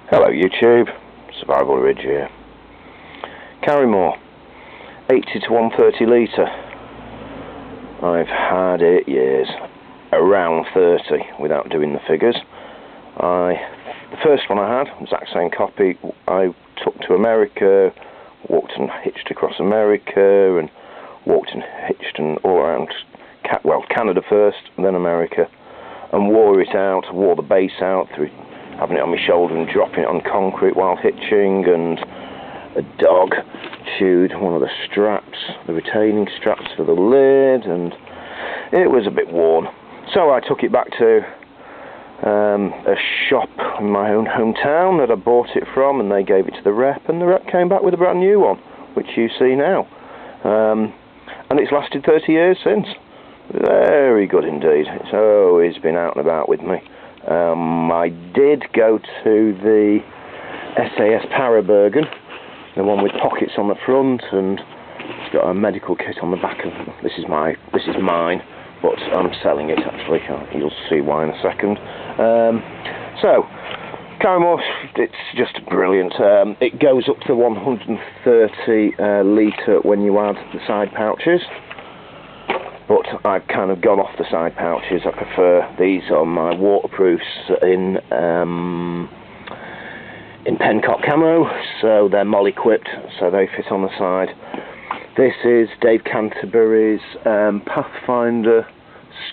Hello YouTube, Survival Ridge here. Karrimore, 80 to 130 litre. I've had it years, around 30 without doing the figures. The first one I had, exact same copy, I took to America, walked and hitched across America, and walked and hitched and all around, Canada first, and then America, and wore the base out through having it on my shoulder and dropping it on concrete while hitching, and a dog chewed one of the straps, the retaining straps for the lid, and it was a bit worn. So I took it back to a shop in my own hometown that I bought it from, and they gave it to the rep, and the rep came back with a brand new one, which you see now. And it's lasted 30 years since. Very good indeed. It's always been out and about with me. I did go to the SAS Para Burgin, the one with pockets on the front, and it's got a medical kit on the back of it. This is mine, but I'm selling it actually. You'll see why in a second. So, Karrimore, it's just brilliant. It goes up to 130 litre when you add the side pouches. But I've kind of gone off the side pouches. I prefer these on my waterproofs in Pencock camo, so they're moll equipped, so they fit on the side. This is Dave Canterbury's Pathfinder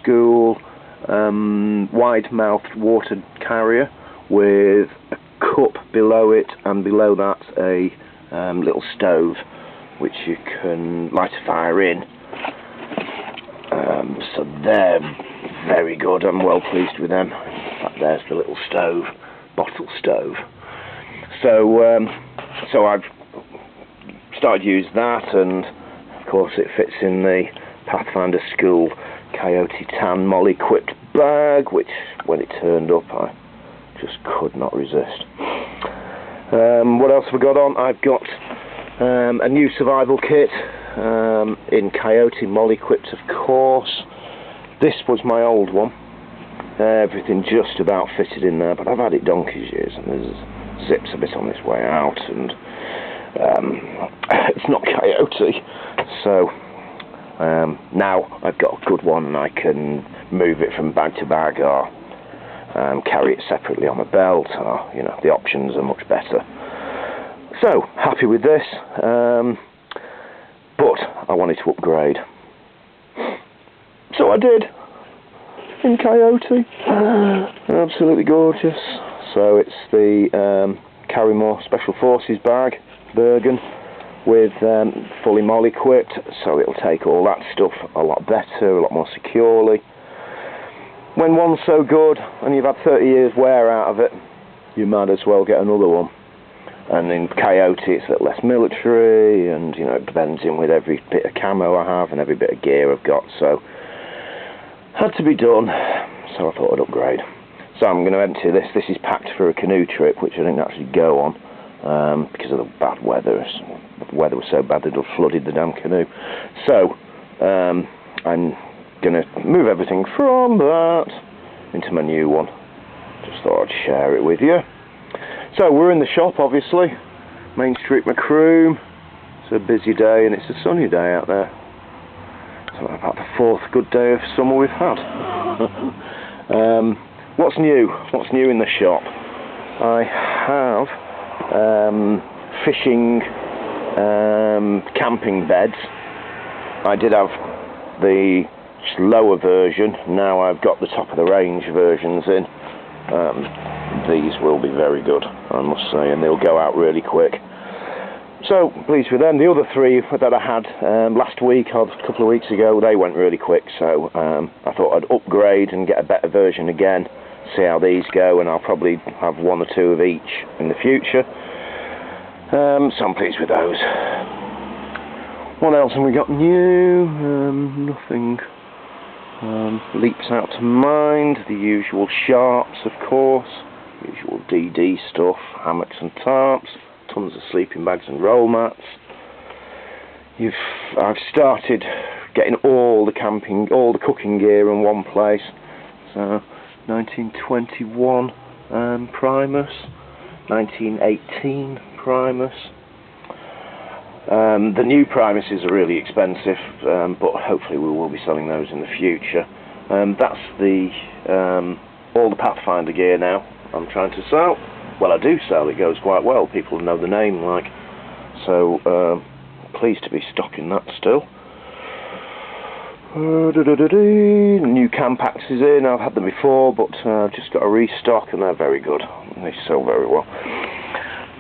School wide-mouthed water carrier with a cup below it, and below that a little stove which you can light a fire in. So they're very good. I'm well pleased with them. In fact, there's the little stove, bottle stove. So I've started to use that, and of course it fits in the Pathfinder School Coyote Tan moll equipped bag, which when it turned up I just could not resist. What else have I got on? I've got a new survival kit in Coyote moll equipped, of course. This was my old one. Everything just about fitted in there, but I've had it donkey's years, and there's zips a bit on its way out, and it's not Coyote. So now I've got a good one, and I can move it from bag to bag, or carry it separately on a belt, or the options are much better. So happy with this, but I wanted to upgrade, so I did, in Coyote. Absolutely gorgeous. So it's the Karrimore Special Forces bag, Bergen, with fully moll equipped, so it'll take all that stuff a lot better, a lot more securely. When one's so good and you've had 30 years wear out of it, you might as well get another one. And in Coyote it's a little less military, and it blends in with every bit of camo I have and every bit of gear I've got, so had to be done, so I thought I'd upgrade. So I'm going to empty this. This is packed for a canoe trip, which I didn't actually go on because of the bad weather. The weather was so bad it had flooded the damn canoe. So I'm going to move everything from that into my new one. Just thought I'd share it with you. So we're in the shop, obviously, Main Street Macroom. It's a busy day and it's a sunny day out there. So about the fourth good day of summer we've had. What's new? What's new in the shop? I have fishing camping beds. I did have the lower version. Now I've got the top of the range versions in. These will be very good, I must say, and they'll go out really quick. So, pleased with them. The other three that I had last week or a couple of weeks ago, they went really quick, so I thought I'd upgrade and get a better version again, see how these go, and I'll probably have one or two of each in the future. So I'm pleased with those. What else have we got new? Nothing leaps out to mind. The usual sharps, of course. Usual DD stuff, hammocks and tarps, tons of sleeping bags and roll mats. I've started getting all the cooking gear in one place. So 1921 Primus, 1918 Primus. The new Primuses are really expensive, but hopefully we will be selling those in the future. That's all the Pathfinder gear now I'm trying to sell. Well, I do sell, it goes quite well, people know the name, like, so pleased to be stocking that still. New cam packs is in, I've had them before, but I've just got a restock and they're very good, they sell very well.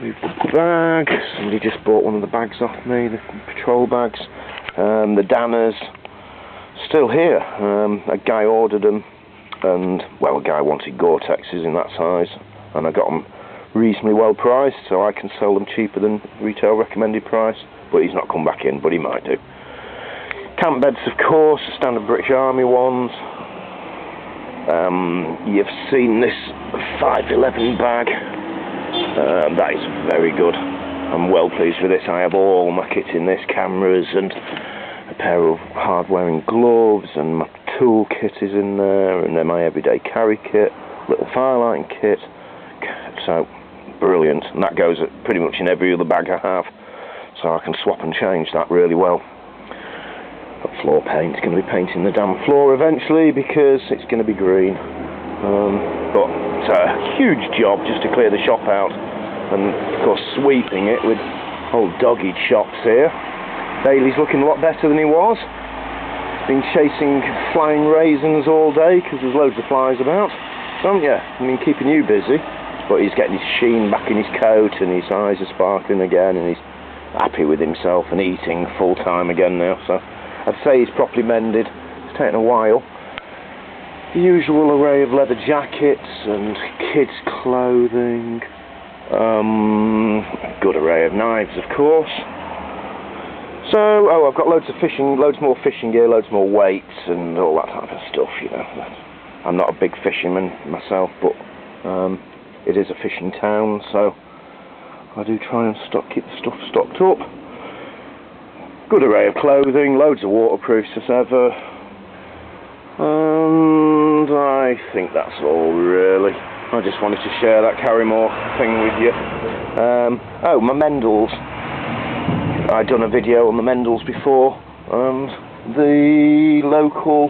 We've got the bag, somebody just bought one of the bags off me, the patrol bags. The Danners, still here, a guy ordered them, and, well, a guy wanted Gore-Texes in that size, and I got them reasonably well priced, so I can sell them cheaper than retail recommended price, but he's not come back in, but he might do. Camp beds, of course, standard British Army ones. You've seen this 511 bag, that is very good. I'm well pleased with this. I have all my kit in this, cameras and a pair of hard-wearing gloves, and my tool kit is in there, and then my everyday carry kit, little firelighting kit, so brilliant, and that goes pretty much in every other bag I have, so I can swap and change that really well. Got floor paint, going to be painting the damn floor eventually because it's going to be green, but it's a huge job just to clear the shop out, and of course sweeping it with old dog-eat shops here. Bailey's looking a lot better than he was. Been chasing flying raisins all day because there's loads of flies about, haven't you? I mean, keeping you busy. But he's getting his sheen back in his coat and his eyes are sparkling again, and he's happy with himself and eating full time again now, so I'd say he's properly mended. It's taken a while. The usual array of leather jackets and kids clothing, a good array of knives of course. So, oh, I've got loads more fishing gear, loads more weights and all that type of stuff, you know. I'm not a big fisherman myself, but it is a fishing town, so I do try and keep the stuff stocked up. Good array of clothing, loads of waterproofs as ever, and I think that's all really. I just wanted to share that Karrimore thing with you. Oh, my Mendels. I'd done a video on the Mendels before, and the local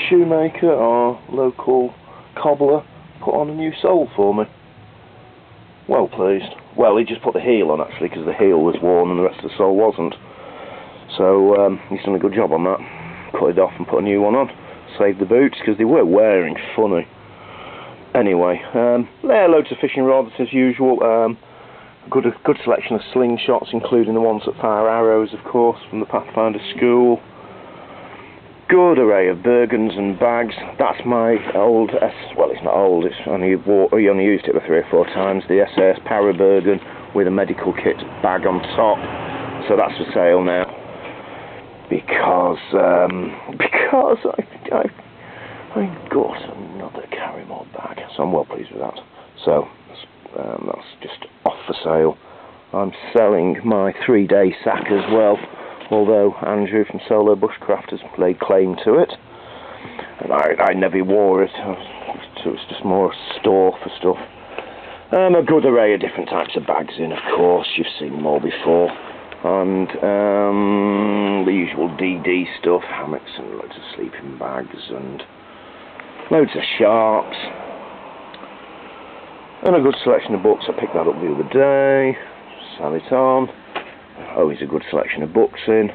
shoemaker or local cobbler put on a new sole for me. Well pleased. Well, he just put the heel on actually, because the heel was worn and the rest of the sole wasn't. So he's done a good job on that. Cut it off and put a new one on. Saved the boots because they were wearing funny. Anyway, loads of fishing rods as usual. A good selection of Slingshots, including the ones that fire arrows, of course, from the Pathfinder School. Good array of Bergens and bags. That's my old well, it's not old, it's only you only used it 3 or 4 times, the SAS Para Burgin with a medical kit bag on top. So that's for sale now. Because I got another Karrimore bag, so I'm well pleased with that. So that's just off for sale. I'm selling my 3-day sack as well, although Andrew from Solo Bushcraft has laid claim to it. And I never wore it, so it's just more a store for stuff. A good array of different types of bags in, of course, you've seen them all before. And the usual DD stuff, hammocks and loads of sleeping bags and loads of sharps. And a good selection of books. I picked that up the other day. Sell it on. Always a good selection of books in.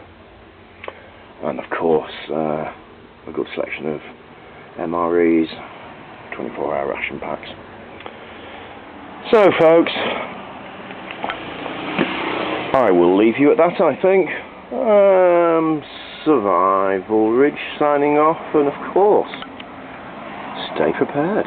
And of course, a good selection of MREs, 24-hour ration packs. So folks, I will leave you at that, I think. Survival Ridge signing off, and of course, stay prepared.